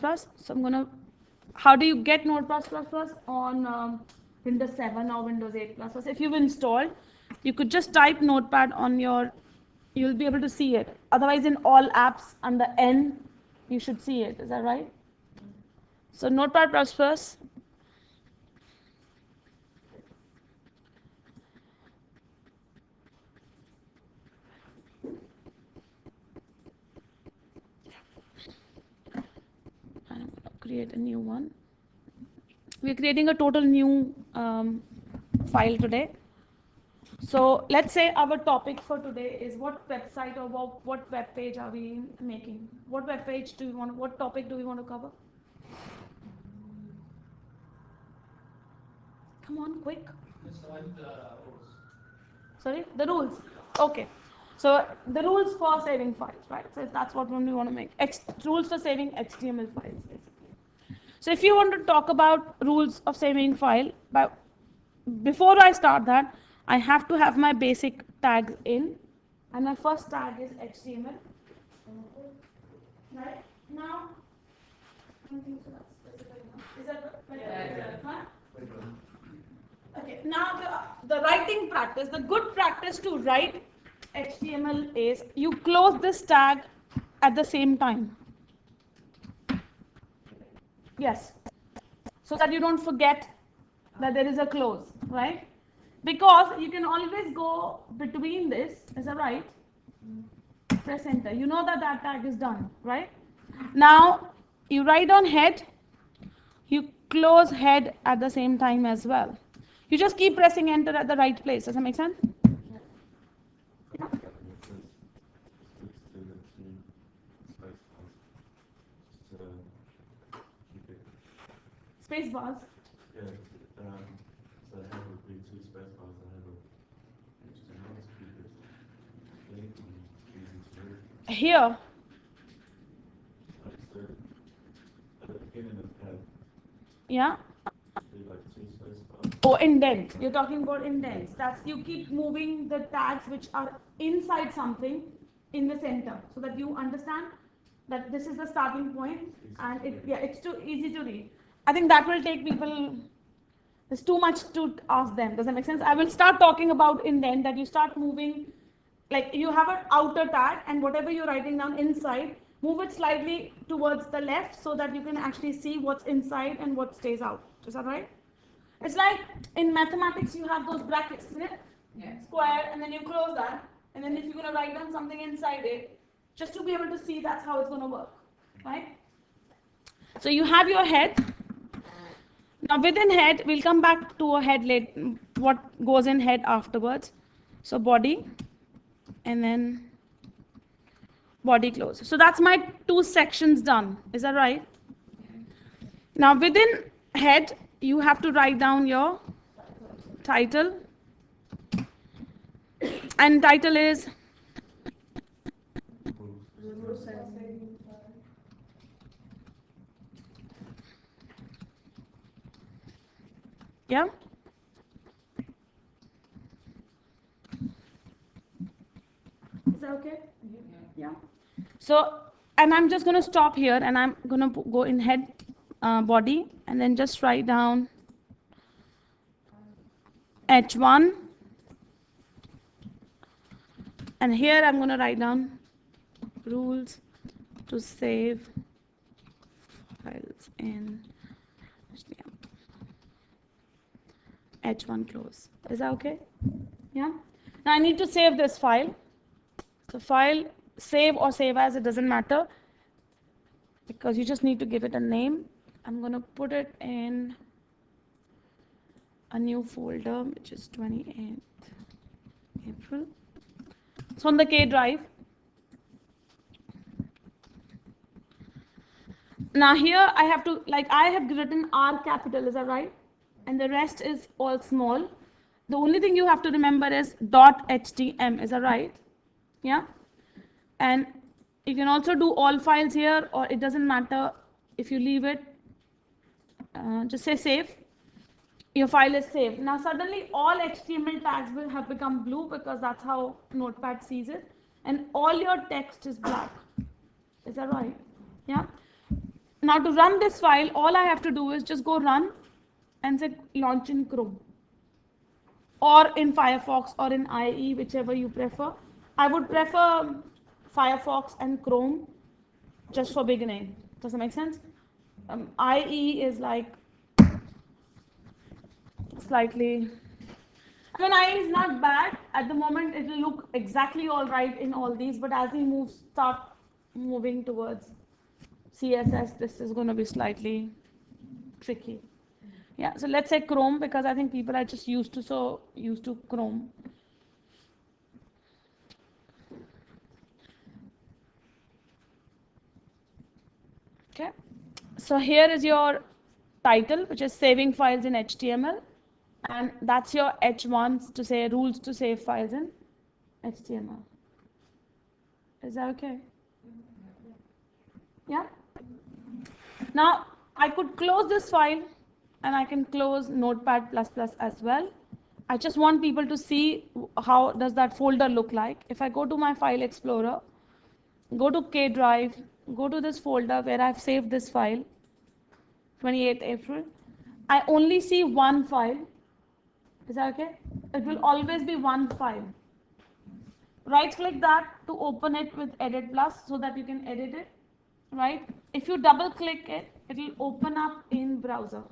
So I'm gonna, how do you get Notepad++ on Windows 7 or Windows 8++? If you've installed, you could just type Notepad on your, you'll be able to see it. Otherwise, in all apps under N, you should see it. Is that right? So Notepad++. I'm going to create a new one. We're creating a total new file today. So let's say our topic for today is what website or what web page are we making? What web page do we want? What topic do we want to cover? Come on, quick. Sorry, the rules. Okay. So the rules for saving files, right? So that's what one we want to make. Rules for saving HTML files, basically. So if you want to talk about rules of saving file, before I start that, I have to have my basic tags in, and my first tag is HTML. Right now, I don't think so that's specific enough. Is that right? Yeah. Okay. Now the writing practice, the good practice to write HTML is you close this tag at the same time. Yes. So that you don't forget that there is a close, right? Because you can always go between this, is that right? Press enter. You know that that tag is done, right? Now you write on head, you close head at the same time as well. You just keep pressing enter at the right place. Does that make sense? Space bars. Yeah, so I have would be 2 space bars ahead of HTML to keep it clean and easy to read. Here. Like so, at the beginning of head, Yeah. be like 2 space bars. Oh, indent. You're talking about indents. That's you keep moving the tags which are inside something in the center, so that you understand that this is the starting point, and it's too easy to read. I think that will take people. There's too much to ask them. Does that make sense? I will start talking about indent, that you start moving, like you have an outer tag, and whatever you're writing down inside, move it slightly towards the left so that you can actually see what's inside and what stays out. Is that right? It's like in mathematics, you have those brackets, isn't it? Yeah. Square, and then you close that, and then if you're going to write down something inside it, just to be able to see, that's how it's going to work, right? So you have your head. Now within head, we'll come back to a head later, what goes in head afterwards. So body, and then body close. So that's my 2 sections done. Is that right? Now within head, you have to write down your title, and title is yeah. Is that okay? Yeah. So, and I'm just going to stop here, and I'm going to go in head, body, and then just write down H1, and here I'm going to write down rules to save files in H1 close. Is that okay? Yeah. Now I need to save this file. So file, save or save as, it doesn't matter, because you just need to give it a name. I'm going to put it in a new folder, which is 28th April. It's on the K drive. Now here I have to, like I have written R capital, is that right? And the rest is all small. The only thing you have to remember is .htm, is that right? Yeah. And you can also do all files here, or it doesn't matter if you leave it. Just say save. Your file is saved. Now suddenly all HTML tags will have become blue, because that's how Notepad sees it, and all your text is black. Is that right? Yeah. Now to run this file, all I have to do is just go run and say launch in Chrome or in Firefox or in IE, whichever you prefer. I would prefer Firefox and Chrome just for beginning. Does that make sense? IE is like slightly. I mean, IE is not bad at the moment. It will look exactly all right in all these, but as we start moving towards CSS, this is going to be slightly tricky. Yeah, so let's say Chrome because I think people are just used to Chrome. Okay, so here is your title, which is saving files in HTML, and that's your H1 to say rules to save files in HTML. Is that okay? Yeah. Now I could close this file and I can close Notepad++ as well. I just want people to see how does that folder look like. If I go to my file explorer, go to K drive, go to this folder where I've saved this file, 28th April. I only see one file. Is that okay? It will always be one file. Right click that to open it with Edit Plus so that you can edit it. Right? If you double click it, it will open up in browser.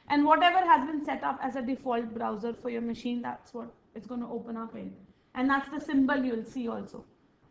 And whatever has been set up as a default browser for your machine, that's what it's going to open up in. And that's the symbol you'll see also.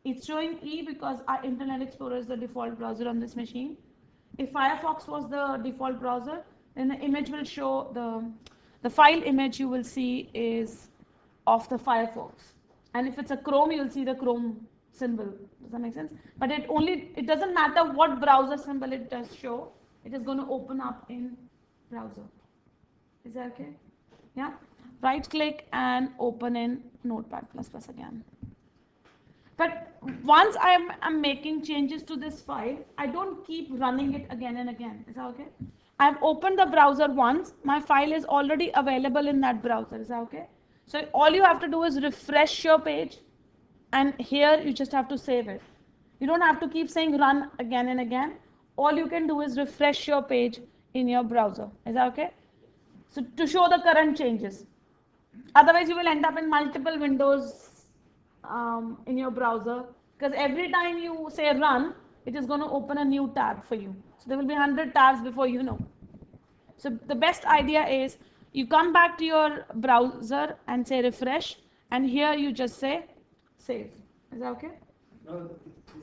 It's showing E because our Internet Explorer is the default browser on this machine. If Firefox was the default browser, then the image will show the file image you will see is of the Firefox. And if it's a Chrome, you'll see the Chrome symbol. Does that make sense? But it doesn't matter what browser symbol it does show. It is going to open up in browser. Is that okay? Yeah. Right click and open in Notepad++ again. But once I'm making changes to this file, I don't keep running it again and again. Is that okay? I've opened the browser once. My file is already available in that browser. Is that okay? So all you have to do is refresh your page, and here you just have to save it. You don't have to keep saying run again and again. All you can do is refresh your page in your browser. Is that okay? So to show the current changes. Otherwise, you will end up in multiple windows in your browser because every time you say run, it is going to open a new tab for you. So there will be 100 tabs before you know. So the best idea is you come back to your browser and say refresh, and here you just say save. Is that okay? No, this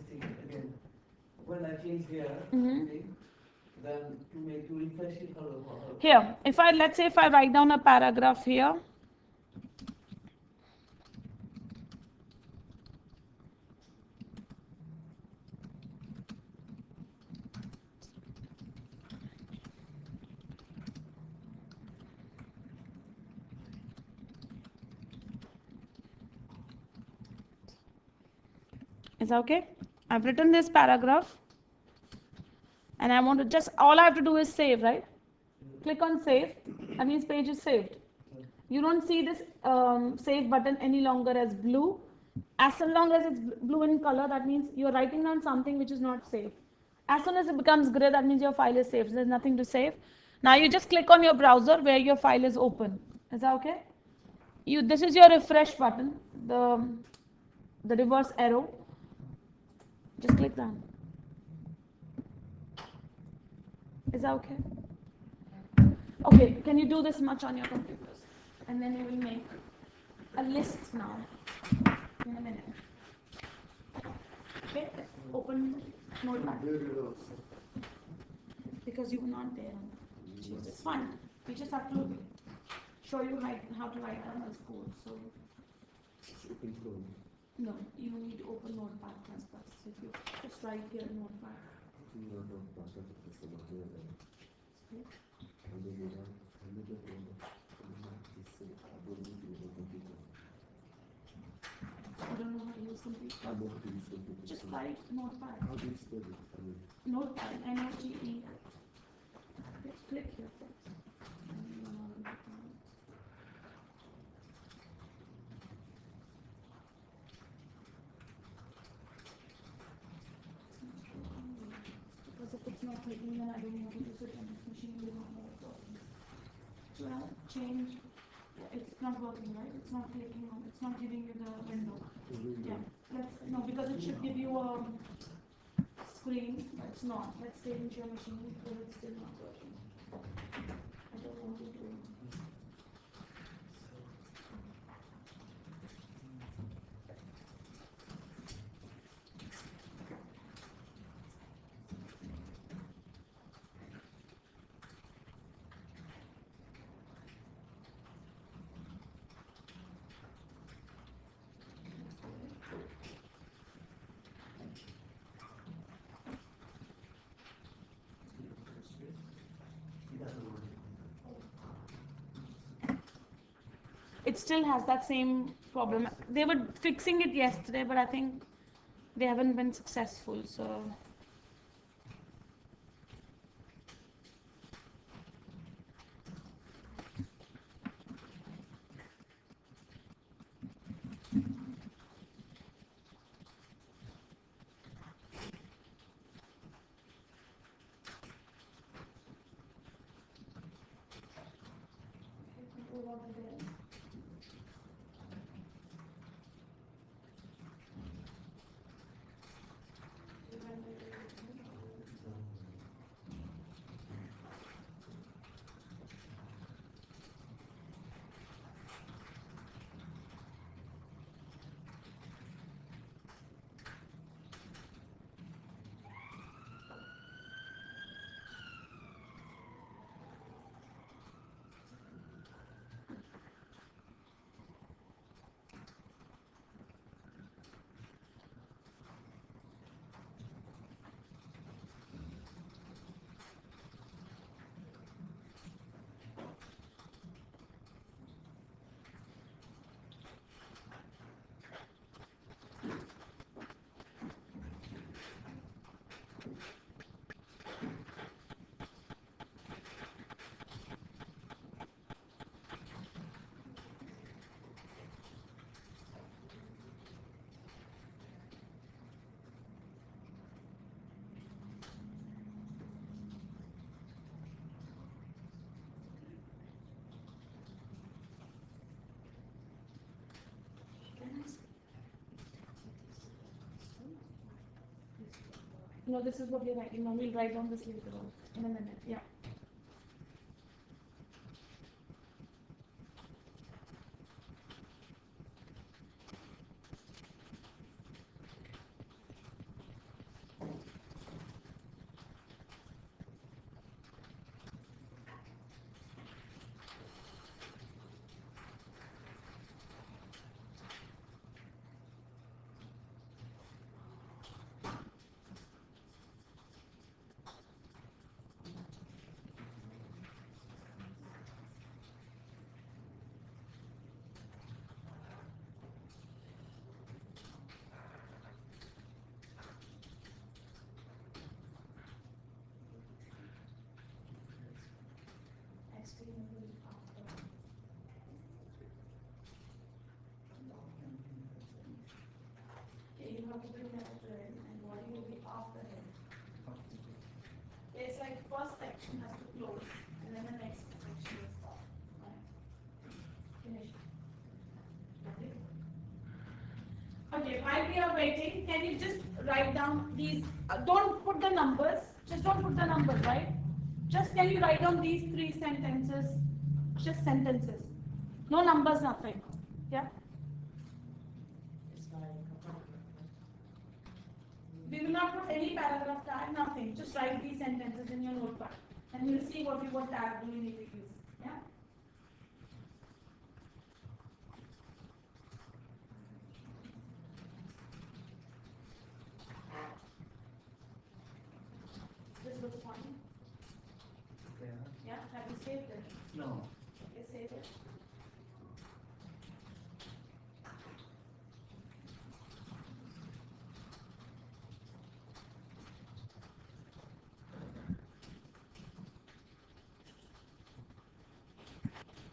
thing again. When I change here, then to refresh it, how? Here, let's say if I write down a paragraph here. Is that okay? I've written this paragraph and I want to just, all I have to do is save, right? Click on save. That means page is saved. You don't see this save button any longer as blue. As long as it's blue in color, that means you're writing down something which is not saved. As soon as it becomes gray, that means your file is saved. There's nothing to save. Now you just click on your browser where your file is open. Is that okay? This is your refresh button, the reverse arrow. Just click that. Is that okay? Okay, can you do this much on your computers? And then you will make a list now in a minute. Okay, open Notepad. Because you were not there. It's fine. We just have to show you how to write down this code. So no, you need to open Notepad++. So if you just write here Notepad. I don't know how to use computer. Just write Notepad. How do you spell it? Notepad, N-O-T-E. Just click here first. Because if it's not clicking, then I don't want you to sit on this machine with no more problems. So now change. Yeah, it's not working, right? It's not clicking on. It's not giving you the window. Yeah. Let's no, because it should give you a screen, but it's not. Let's change your machine because it's still not working. I don't want you to. It doesn't work. It still has that same problem. They were fixing it yesterday, but I think they haven't been successful. So. No, this is what we're writing. No, we'll write down this later on in a minute. Yeah. Okay, you have to bring that to it, and body will be after him. It's like first section has to close, and then the next section will start. Right. Finish. Okay, while we are waiting, can you just write down these? Don't put the numbers. Just don't put the numbers, right? Just can you write down these 3 sentences? Just sentences. No numbers, nothing. Yeah? We will not put any paragraph tag, nothing. Just write these sentences in your notepad. And you'll see what tag do you need to use. Yeah? This looks fine. Yeah. Yeah? Have you saved it? No. Okay, save it.